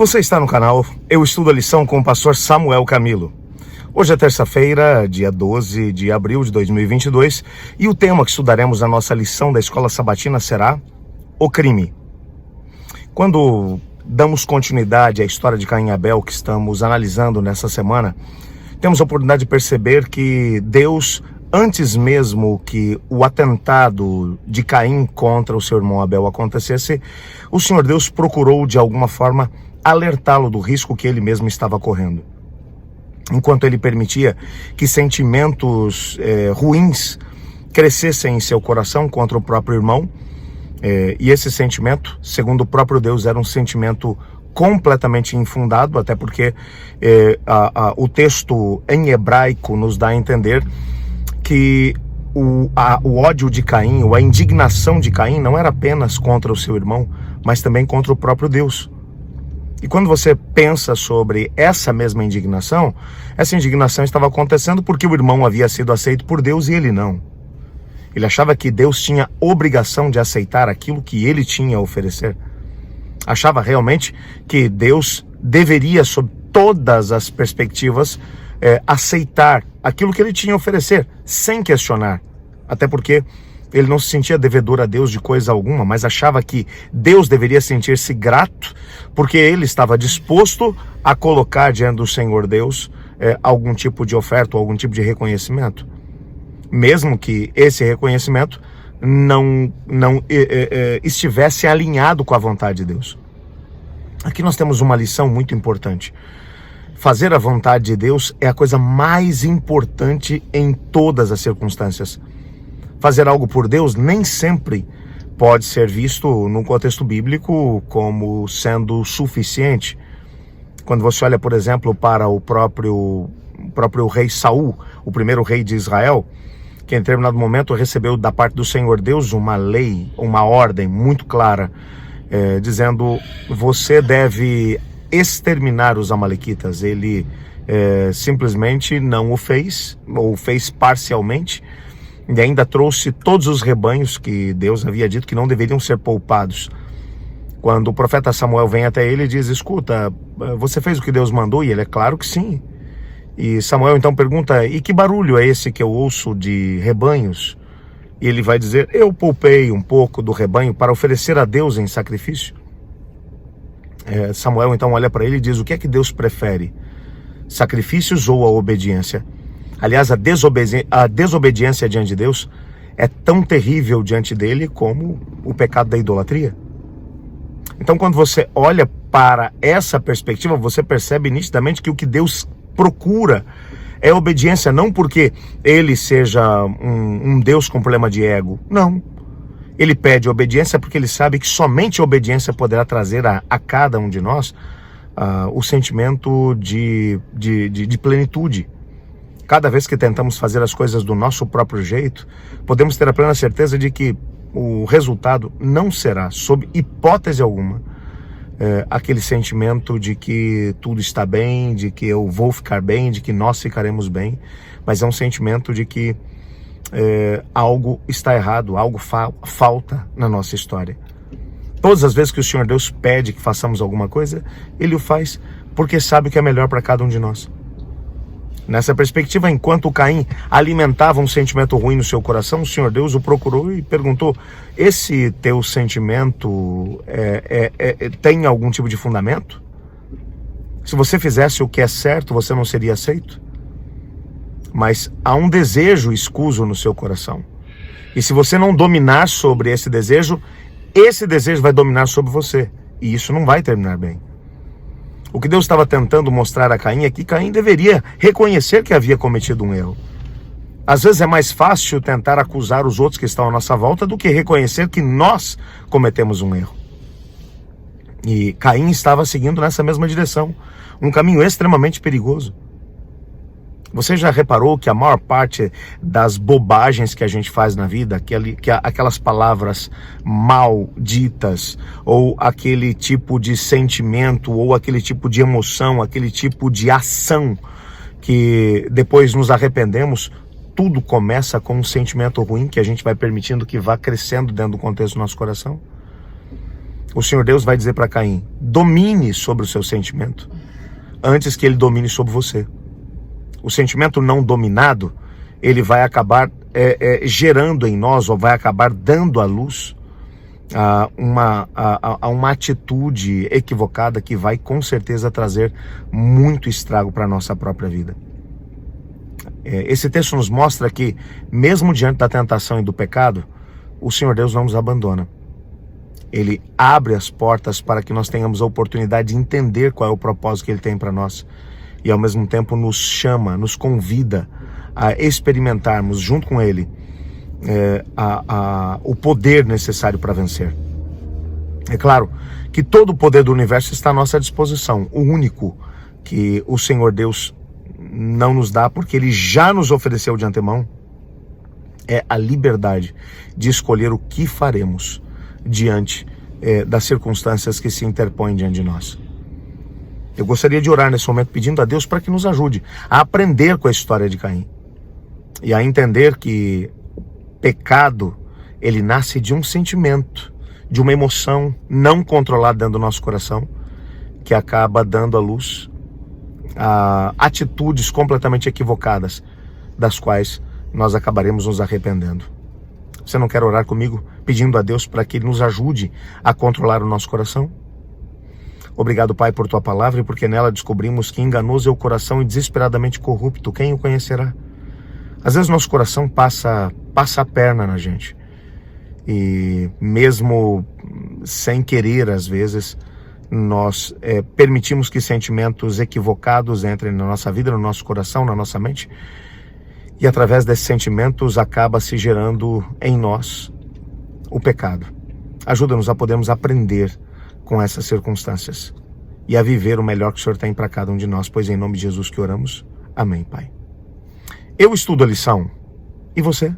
Você está no canal Eu Estudo a Lição com o pastor Samuel Camilo. Hoje é terça-feira, dia 12 de abril de 2022, e o tema que estudaremos na nossa lição da Escola Sabatina será o crime. Quando damos continuidade à história de Caim e Abel que estamos analisando nessa semana, temos a oportunidade de perceber que Deus, antes mesmo que o atentado de Caim contra o seu irmão Abel acontecesse, o Senhor Deus procurou de alguma forma alertá-lo do risco que ele mesmo estava correndo. Enquanto ele permitia que sentimentos ruins crescessem em seu coração contra o próprio irmão, e esse sentimento, segundo o próprio Deus, era um sentimento completamente infundado, até porque o texto em hebraico nos dá a entender que o ódio de Caim, ou a indignação de Caim, não era apenas contra o seu irmão, mas também contra o próprio Deus. E quando você pensa sobre essa mesma indignação, essa indignação estava acontecendo porque o irmão havia sido aceito por Deus e ele não. Ele achava que Deus tinha obrigação de aceitar aquilo que ele tinha a oferecer. Achava realmente que Deus deveria, sob todas as perspectivas, aceitar aquilo que ele tinha a oferecer, sem questionar. Até porque ele não se sentia devedor a Deus de coisa alguma, mas achava que Deus deveria sentir-se grato, porque ele estava disposto a colocar diante do Senhor Deus algum tipo de oferta, ou algum tipo de reconhecimento. Mesmo que esse reconhecimento não estivesse alinhado com a vontade de Deus. Aqui nós temos uma lição muito importante. Fazer a vontade de Deus é a coisa mais importante em todas as circunstâncias. Fazer algo por Deus nem sempre pode ser visto no contexto bíblico como sendo suficiente. Quando você olha, por exemplo, para o próprio rei Saul, o primeiro rei de Israel, que em determinado momento recebeu da parte do Senhor Deus uma lei, uma ordem muito clara, dizendo: você deve exterminar os amalequitas. Ele simplesmente não o fez, ou fez parcialmente, e ainda trouxe todos os rebanhos que Deus havia dito que não deveriam ser poupados. Quando o profeta Samuel vem até ele e diz: escuta, você fez o que Deus mandou? E ele: é claro que sim. E Samuel então pergunta: e que barulho é esse que eu ouço de rebanhos? E ele vai dizer: eu poupei um pouco do rebanho para oferecer a Deus em sacrifício. Samuel então olha para ele e diz: o que é que Deus prefere? Sacrifícios ou a obediência? Aliás, a desobediência diante de Deus é tão terrível diante dele como o pecado da idolatria. Então, quando você olha para essa perspectiva, você percebe nitidamente que o que Deus procura é obediência, não porque ele seja um Deus com problema de ego. Não. Ele pede obediência porque ele sabe que somente a obediência poderá trazer a cada um de nós o sentimento de plenitude. Cada vez que tentamos fazer as coisas do nosso próprio jeito, podemos ter a plena certeza de que o resultado não será, sob hipótese alguma, aquele sentimento de que tudo está bem, de que eu vou ficar bem, de que nós ficaremos bem, mas é um sentimento de que algo está errado, algo falta na nossa história. Todas as vezes que o Senhor Deus pede que façamos alguma coisa, Ele o faz porque sabe o que é melhor para cada um de nós. Nessa perspectiva, enquanto Caim alimentava um sentimento ruim no seu coração, o Senhor Deus o procurou e perguntou: esse teu sentimento tem algum tipo de fundamento? Se você fizesse o que é certo, você não seria aceito? Mas há um desejo escuso no seu coração. E se você não dominar sobre esse desejo vai dominar sobre você. E isso não vai terminar bem. O que Deus estava tentando mostrar a Caim é que Caim deveria reconhecer que havia cometido um erro. Às vezes é mais fácil tentar acusar os outros que estão à nossa volta do que reconhecer que nós cometemos um erro. E Caim estava seguindo nessa mesma direção, um caminho extremamente perigoso. Você já reparou que a maior parte das bobagens que a gente faz na vida, aquelas palavras mal ditas, ou aquele tipo de sentimento, ou aquele tipo de emoção, aquele tipo de ação que depois nos arrependemos, tudo começa com um sentimento ruim que a gente vai permitindo que vá crescendo dentro do contexto do nosso coração? O Senhor Deus vai dizer para Caim: domine sobre o seu sentimento antes que ele domine sobre você. O sentimento não dominado, ele vai acabar gerando em nós, ou vai acabar dando à luz uma atitude equivocada que vai com certeza trazer muito estrago para a nossa própria vida. Esse texto nos mostra que, mesmo diante da tentação e do pecado, o Senhor Deus não nos abandona. Ele abre as portas para que nós tenhamos a oportunidade de entender qual é o propósito que Ele tem para nós. E ao mesmo tempo nos chama, nos convida a experimentarmos junto com Ele o poder necessário para vencer. É claro que todo o poder do universo está à nossa disposição. O único que o Senhor Deus não nos dá, porque Ele já nos ofereceu de antemão, é a liberdade de escolher o que faremos diante das circunstâncias que se interpõem diante de nós. Eu gostaria de orar nesse momento pedindo a Deus para que nos ajude a aprender com a história de Caim e a entender que o pecado, ele nasce de um sentimento, de uma emoção não controlada dentro do nosso coração, que acaba dando à luz a atitudes completamente equivocadas, das quais nós acabaremos nos arrependendo. Você não quer orar comigo pedindo a Deus para que Ele nos ajude a controlar o nosso coração? Obrigado, Pai, por Tua palavra, e porque nela descobrimos que enganoso é o coração e desesperadamente corrupto. Quem o conhecerá? Às vezes nosso coração passa a perna na gente. E mesmo sem querer, às vezes, nós permitimos que sentimentos equivocados entrem na nossa vida, no nosso coração, na nossa mente. E através desses sentimentos acaba se gerando em nós o pecado. Ajuda-nos a podermos aprender com essas circunstâncias e a viver o melhor que o Senhor tem para cada um de nós, pois em nome de Jesus que oramos. Amém, Pai. Eu estudo a lição. E você?